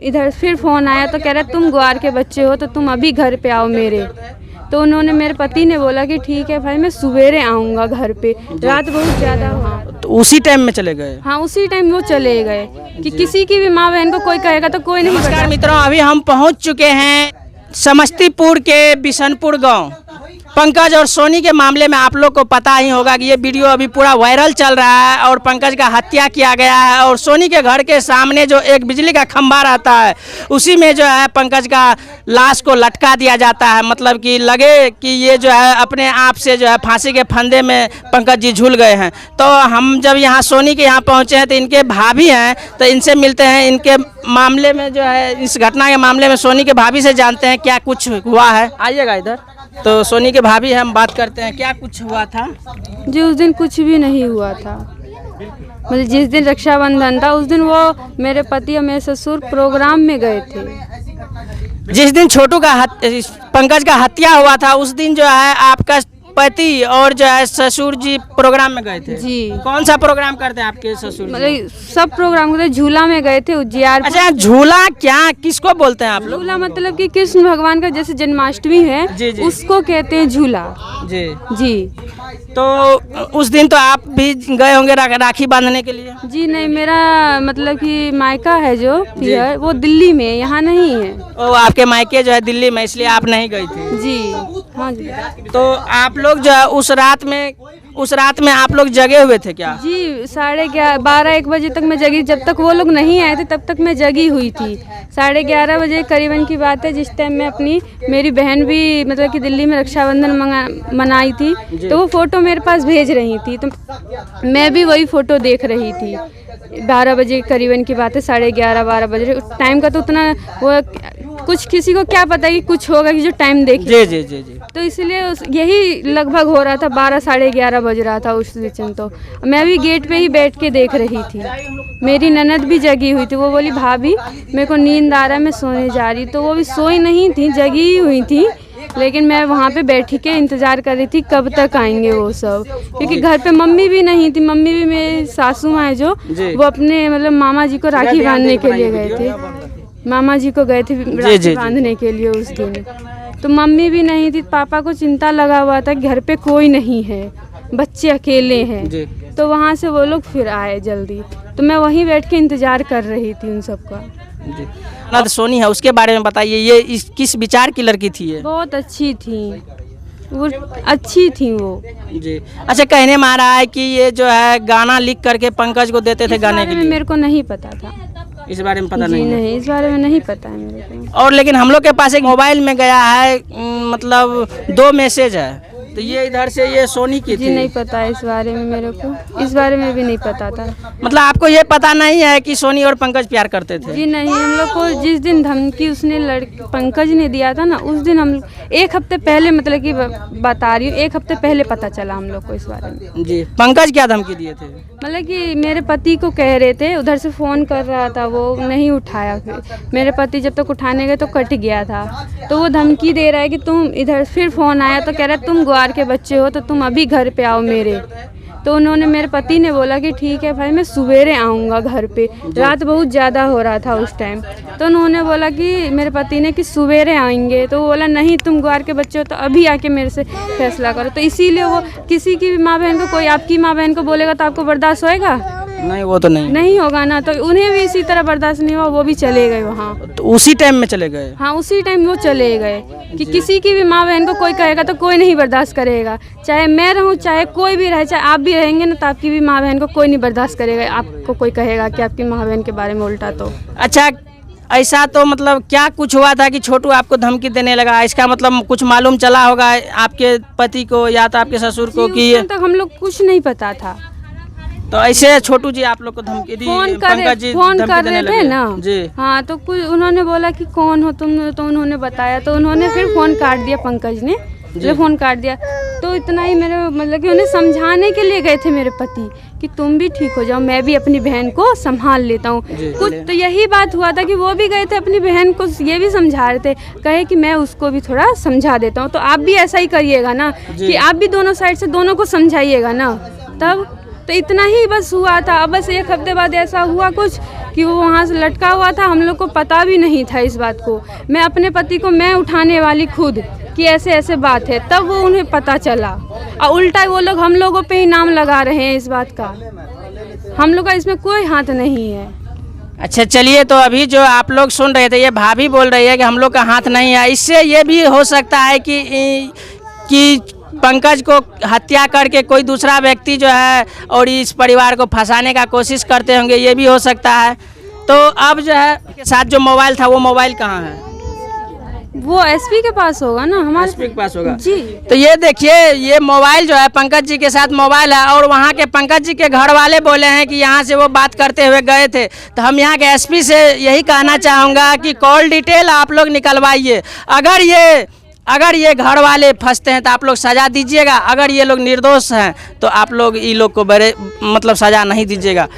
इधर फिर फ़ोन आया तो कह रहा तुम ग्वार के बच्चे हो तो तुम अभी घर पे आओ मेरे। तो उन्होंने, मेरे पति ने बोला कि ठीक है भाई मैं सवेरे आऊँगा घर पे, रात बहुत ज़्यादा हुआ। तो उसी टाइम में चले गए? हाँ उसी टाइम वो चले गए कि किसी की भी माँ बहन को कोई कहेगा तो कोई नहीं। नमस्कार मित्रों, अभी हम पहुंच चुके हैं समस्तीपुर के बिशनपुर गांव। पंकज और सोनी के मामले में आप लोग को पता ही होगा कि ये वीडियो अभी पूरा वायरल चल रहा है और पंकज का हत्या किया गया है और सोनी के घर के सामने जो एक बिजली का खंभा रहता है उसी में जो है पंकज का लाश को लटका दिया जाता है। मतलब कि लगे कि ये जो है अपने आप से जो है फांसी के फंदे में पंकज जी झूल गए हैं। तो हम जब यहाँ सोनी के यहाँ पहुँचे हैं तो इनके भाभी हैं, तो इनसे मिलते हैं। इनके मामले में जो है, इस घटना के मामले में सोनी के भाभी से जानते हैं क्या कुछ हुआ है। आइएगा इधर। तो सोनी के भाभी हम बात करते हैं, क्या कुछ हुआ था जी? उस दिन कुछ भी नहीं हुआ था। मतलब जिस दिन रक्षाबंधन था उस दिन वो मेरे पति और मेरे ससुर प्रोग्राम में गए थे। जिस दिन छोटू का पंकज का हत्या हुआ था उस दिन जो है आपका पति और जो है ससुर जी प्रोग्राम में गए थे जी। कौन सा प्रोग्राम करते हैं आपके ससुर जी? मतलब सब प्रोग्राम करते, झूला में गए थे उज्जैन। अच्छा, झूला क्या किसको बोलते हैं आप लोग? झूला मतलब कि कृष्ण भगवान का जैसे जन्माष्टमी है जी जी। उसको कहते हैं झूला जी जी। तो उस दिन तो आप भी गए होंगे राखी बांधने के लिए? जी नहीं, मेरा मतलब कि मायका है जो पियर वो दिल्ली में, यहाँ नहीं है। ओ, आपके मायके जो है दिल्ली में, इसलिए आप नहीं गई थी? जी हाँ जी। तो आप लोग जो है उस रात में आप लोग जगे हुए थे क्या? जी 11:30-12-1 बजे तक मैं जगी। जब तक वो लोग नहीं आए थे तब तक मैं जगी हुई थी। 11:30 बजे करीबन की बात है, जिस टाइम मैं मेरी बहन भी मतलब कि दिल्ली में रक्षाबंधन मनाई थी तो वो फ़ोटो मेरे पास भेज रही थी, तो मैं भी वही फ़ोटो देख रही थी। 12 बजे करीबन की बात है, 11:30-12 बजे। टाइम का तो उतना वो कुछ किसी को क्या पता कि कुछ होगा कि जो टाइम देखे। जी जी जी जी। तो इसलिए यही लगभग हो रहा था, 12-11:30 बज रहा था उस दिन। तो मैं भी गेट पे ही बैठ के देख रही थी। मेरी ननद भी जगी हुई थी, वो बोली भाभी मेरे को नींद आ रहा है मैं सोने जा रही। तो वो भी सोई नहीं थी, जगी हुई थी, लेकिन मैं वहाँ पे बैठी के इंतज़ार कर रही थी कब तक आएंगे वो सब, क्योंकि घर पे मम्मी भी नहीं थी। मम्मी भी मेरी सासू माँ है जो, वो अपने मतलब मामा जी को राखी बांधने के लिए गए थे। मामा जी को गए थे राखी बांधने के लिए उस दिन। तो मम्मी भी नहीं थी, पापा को चिंता लगा हुआ था घर पे कोई नहीं है, बच्चे अकेले हैं। तो वहाँ से वो लोग फिर आए जल्दी, तो मैं वहीं बैठ के इंतज़ार कर रही थी उन सबका। ना सोनी है, उसके बारे में बताइए। ये किस विचार की लड़की थी? ये बहुत अच्छी थी, वो अच्छी थी वो जी। अच्छा, कहने में आ रहा है कि ये जो है गाना लिख करके पंकज को देते थे गाने के लिए। मेरे को नहीं पता था, इस बारे में पता जी नहीं, इस बारे में नहीं पता है मेरे को। और लेकिन हम लोग के पास एक मोबाइल में गया है, मतलब 2 मैसेज है, तो ये इधर से ये सोनी की थी। जी नहीं पता है इस बारे में, मेरे को इस बारे में भी नहीं पता था। मतलब आपको ये पता नहीं है कि सोनी और पंकज प्यार करते थे? जी नहीं, हम लोग को जिस दिन धमकी उसने पंकज ने दिया था ना, उस दिन हम 1 हफ्ते पहले, मतलब कि बता रही हूँ 1 हफ्ते पहले पता चला हम लोग को इस बारे में। जी। पंकज क्या धमकी दिए थे? मतलब कि मेरे पति को कह रहे थे, उधर से फ़ोन कर रहा था, वो नहीं उठाया। फिर मेरे पति जब तक उठाने गए तो कट गया था। तो वो धमकी दे रहा है कि तुम इधर, फिर फ़ोन आया तो कह रहा है तुम ग्वार के बच्चे हो तो तुम अभी घर पे आओ मेरे। तो उन्होंने, मेरे पति ने बोला कि ठीक है भाई मैं सवेरे आऊँगा घर पे, रात बहुत ज़्यादा हो रहा था उस टाइम। तो उन्होंने बोला कि मेरे पति ने कि सवेरे आएंगे, तो वो बोला नहीं तुम ग्वार के बच्चे हो तो अभी आके मेरे से फैसला करो। तो इसीलिए वो किसी की भी माँ बहन को, कोई आपकी माँ बहन को बोलेगा तो आपको बर्दाश्त होएगा? नहीं, वो तो नहीं होगा ना। तो उन्हें भी इसी तरह बर्दाश्त नहीं हुआ, वो भी चले गए वहाँ। तो उसी टाइम में चले गए? हाँ उसी टाइम वो चले गए कि किसी की भी माँ बहन को कोई कहेगा तो कोई नहीं बर्दाश्त करेगा, चाहे मैं रहूँ चाहे कोई भी रहे, चाहे आप भी रहेंगे ना तो आपकी भी माँ बहन को कोई नहीं बर्दाश्त करेगा। आपको कोई कहेगा कि आपकी माँ बहन के बारे में उल्टा। तो अच्छा, ऐसा तो मतलब क्या कुछ हुआ था कि छोटू आपको धमकी देने लगा? इसका मतलब कुछ मालूम चला होगा आपके पति को या तो आपके ससुर को कि तक हम लोग कुछ नहीं पता था। तो ऐसे छोटू जी आप लोग को धमकी दी? फोन कर रहे थे ना जी। हाँ, तो कुछ उन्होंने बोला कि कौन हो तुम, तो उन्होंने बताया, तो उन्होंने फिर फ़ोन काट दिया, पंकज ने जो फ़ोन काट दिया। तो इतना ही मेरे मतलब कि उन्हें समझाने के लिए गए थे मेरे पति कि तुम भी ठीक हो जाओ, मैं भी अपनी बहन को संभाल लेता हूँ कुछ। तो यही बात हुआ था कि वो भी गए थे अपनी बहन को ये भी समझा रहे थे, कहे कि मैं उसको भी थोड़ा समझा देता हूँ। तो आप भी ऐसा ही करिएगा ना कि आप भी दोनों साइड से दोनों को समझाइएगा ना, तब तो इतना ही बस हुआ था। अब बस एक हफ्ते बाद ऐसा हुआ कुछ कि वो वहाँ से लटका हुआ था, हम लोग को पता भी नहीं था इस बात को। मैं अपने पति को मैं उठाने वाली खुद कि ऐसे ऐसे बात है, तब वो उन्हें पता चला और उल्टा वो लोग हम लोगों पे ही नाम लगा रहे हैं इस बात का। हम लोग का इसमें कोई हाथ नहीं है। अच्छा चलिए, तो अभी जो आप लोग सुन रहे थे, ये भाभी बोल रही है कि हम लोग का हाथ नहीं है। इससे ये भी हो सकता है कि पंकज को हत्या करके कोई दूसरा व्यक्ति जो है और इस परिवार को फंसाने का कोशिश करते होंगे, ये भी हो सकता है। तो अब जो है के साथ जो मोबाइल था, वो मोबाइल कहाँ है? वो एसपी के पास होगा ना, हमारे एसपी के पास होगा जी। तो ये देखिए, ये मोबाइल जो है पंकज जी के साथ मोबाइल है, और वहाँ के पंकज जी के घर वाले बोले हैं कि यहाँ से वो बात करते हुए गए थे। तो हम यहाँ के एसपी से यही कहना चाहूँगा कि कॉल डिटेल आप लोग निकलवाइए। अगर ये घर वाले फंसते हैं तो आप लोग सज़ा दीजिएगा, अगर ये लोग निर्दोष हैं तो आप लोग ये लोग को बड़े मतलब सज़ा नहीं दीजिएगा।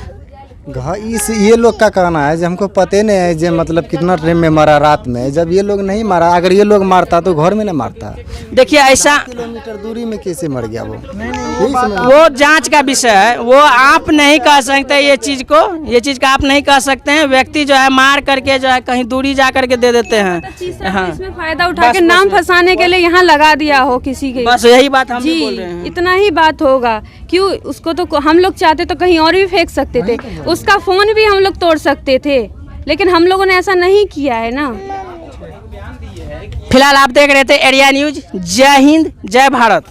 ये लोग का कहना है जो हमको पते नहीं है जो मतलब कितना टाइम में मारा रात में, जब ये लोग नहीं मारा, अगर ये लोग मारता तो घर में नहीं मारता। देखिए ऐसा किलोमीटर दूरी में कैसे मर गया वो जांच का विषय है, वो आप नहीं कह सकते ये चीज़ का आप नहीं कह सकते हैं। व्यक्ति जो है मार करके जो है कहीं दूरी जा करके दे देते हैं। हाँ, इसमें फायदा उठा के नाम फंसाने के लिए यहाँ लगा दिया हो किसी के। बस यही बात हम जी, बोल रहे हैं। इतना ही बात होगा। क्यों उसको तो हम लोग चाहते तो कहीं और भी फेंक सकते थे, उसका फोन भी हम लोग तोड़ सकते थे, लेकिन हम लोगों ने ऐसा नहीं किया है ना। फिलहाल आप देख रहे थे एरिया न्यूज। जय हिंद, जय भारत।